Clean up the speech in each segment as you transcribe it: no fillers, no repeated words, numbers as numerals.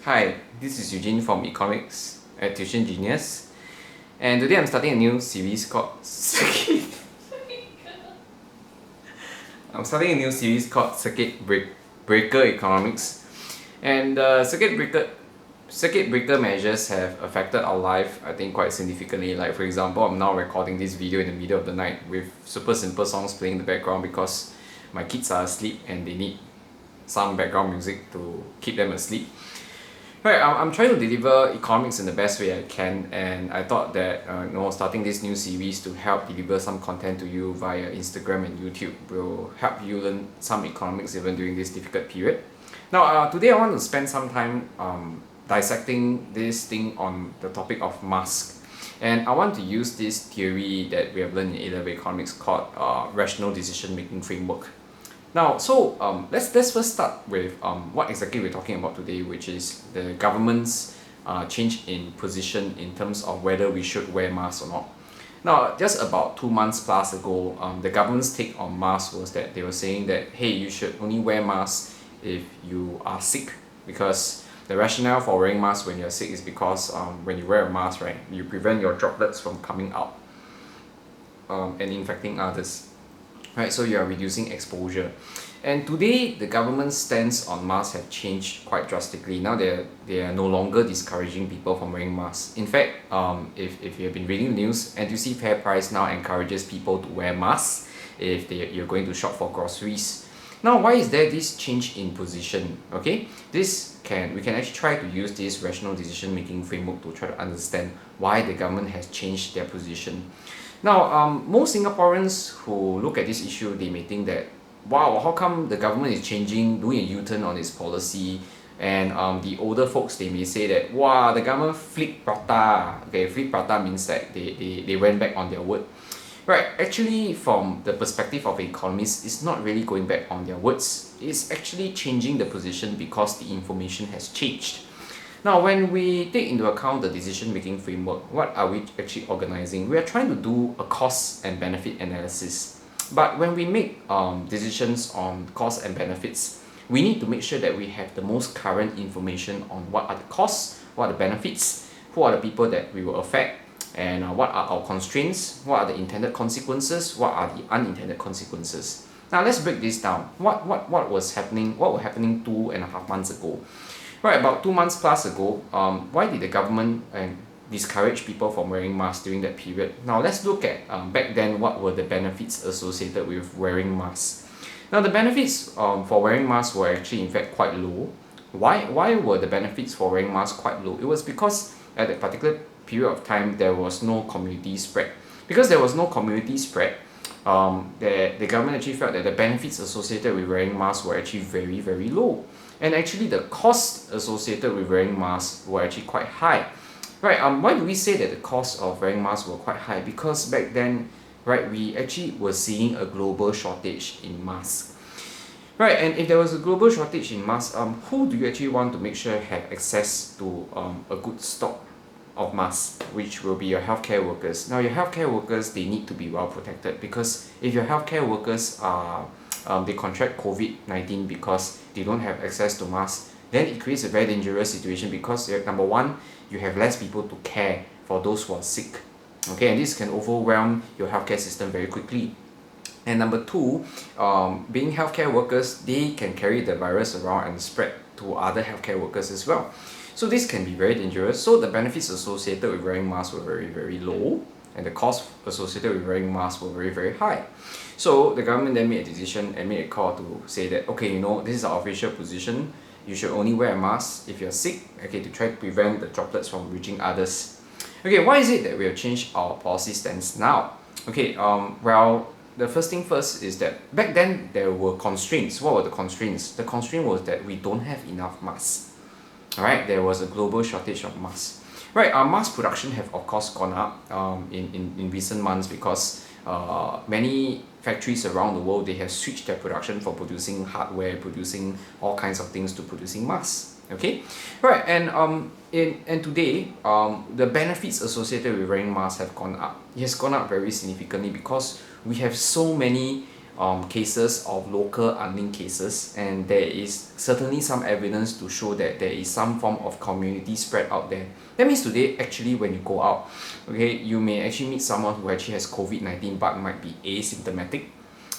Hi, this is Eugene from Economics at Tuition Genius, and today I'm starting a new series called Circuit Breaker Economics, and circuit breaker measures have affected our life, I think, quite significantly. Like, for example, I'm now recording this video in the middle of the night with super simple songs playing in the background because my kids are asleep and they need some background music to keep them asleep. Right, I'm trying to deliver economics in the best way I can, and I thought that starting this new series to help deliver some content to you via Instagram and YouTube will help you learn some economics even during this difficult period. Now, today I want to spend some time dissecting this thing on the topic of mask, and I want to use this theory that we have learned in A-level economics called rational decision making framework. Now, let's first start with what exactly we're talking about today, which is the government's change in position in terms of whether we should wear masks or not. Now, just about 2 months plus ago, the government's take on masks was that they were saying that, hey, you should only wear masks if you are sick, because the rationale for wearing masks when you're sick is because when you wear a mask, right, you prevent your droplets from coming out and infecting others. Right, so you are reducing exposure. And today, the government's stance on masks have changed quite drastically. Now they are no longer discouraging people from wearing masks. In fact, if you have been reading the news, NUS FairPrice now encourages people to wear masks if you're going to shop for groceries. Now, why is there this change in position? Okay, we can actually try to use this rational decision making framework to try to understand why the government has changed their position. Now, most Singaporeans who look at this issue, they may think that, wow, how come the government is changing, doing a U-turn on its policy? And the older folks, they may say that, wow, the government flipped prata. Okay, flip prata means that they went back on their word. Right, actually, from the perspective of economists, it's not really going back on their words. It's actually changing the position because the information has changed. Now, when we take into account the decision-making framework, what are we actually organizing? We are trying to do a cost and benefit analysis. But when we make decisions on costs and benefits, we need to make sure that we have the most current information on what are the costs, what are the benefits, who are the people that we will affect, and what are our constraints, what are the intended consequences, what are the unintended consequences. Now, let's break this down. What was happening 2.5 months ago? Right, about 2 months plus ago, why did the government discourage people from wearing masks during that period? Now, let's look at back then, what were the benefits associated with wearing masks. Now, the benefits for wearing masks were actually in fact quite low. Why were the benefits for wearing masks quite low? It was because at that particular period of time, there was no community spread. Because there was no community spread, the government actually felt that the benefits associated with wearing masks were actually very, very low. And actually, the costs associated with wearing masks were actually quite high. Right, why do we say that the cost of wearing masks were quite high? Because back then, right, we actually were seeing a global shortage in masks. Right, and if there was a global shortage in masks, who do you actually want to make sure have access to a good stock of masks, which will be your healthcare workers? Now, your healthcare workers, they need to be well protected, because if your healthcare workers are they contract COVID-19 because they don't have access to masks, then it creates a very dangerous situation, because number one, you have less people to care for those who are sick. Okay, and this can overwhelm your healthcare system very quickly. And number two, being healthcare workers, they can carry the virus around and spread to other healthcare workers as well. So this can be very dangerous. So the benefits associated with wearing masks were very, very low, and the costs associated with wearing masks were very, very high. So the government then made a decision and made a call to say that, okay, this is our official position. You should only wear a mask if you're sick, okay, to try to prevent the droplets from reaching others. Okay, why is it that we have changed our policy stance now? Okay, well, the first thing first is that back then there were constraints. What were the constraints? The constraint was that we don't have enough masks. Alright, there was a global shortage of masks. Right, our mask production have of course gone up in recent months, because many factories around the world, they have switched their production from producing hardware, producing all kinds of things, to producing masks. Okay, right, and today the benefits associated with wearing masks have gone up. It has gone up very significantly because we have so many cases of local unlinked cases, and there is certainly some evidence to show that there is some form of community spread out there. That means today, actually, when you go out, okay, you may actually meet someone who actually has COVID-19 but might be asymptomatic,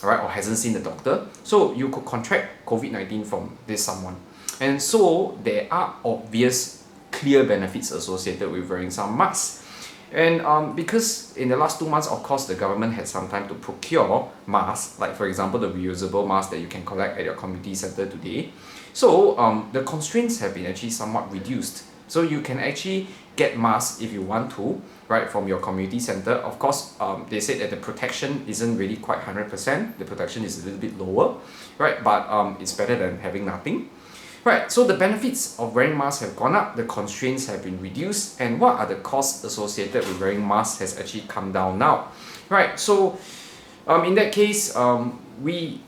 alright, or hasn't seen the doctor. So you could contract COVID-19 from this someone. And so there are obvious, clear benefits associated with wearing some masks. And because in the last 2 months, of course, the government had some time to procure masks, like for example, the reusable mask that you can collect at your community center today. So the constraints have been actually somewhat reduced. So you can actually get masks if you want to, right, from your community center. Of course, they said that the protection isn't really quite 100%. The protection is a little bit lower, right? But it's better than having nothing. Right, so the benefits of wearing masks have gone up, the constraints have been reduced, and what are the costs associated with wearing masks has actually come down now. Right, so in that case, we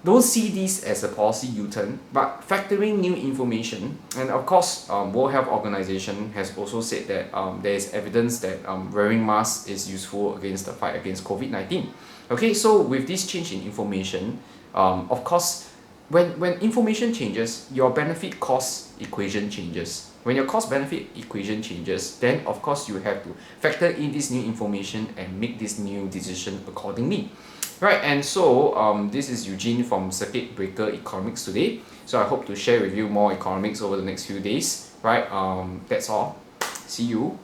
don't see this as a policy U-turn, but factoring new information, and of course, World Health Organization has also said that there is evidence that wearing masks is useful against the fight against COVID-19. Okay, so with this change in information, of course, when information changes, your benefit cost equation changes. When your cost benefit equation changes, then of course you have to factor in this new information and make this new decision accordingly. Right, and so this is Eugene from Circuit Breaker Economics today. So I hope to share with you more economics over the next few days. Right, that's all. See you.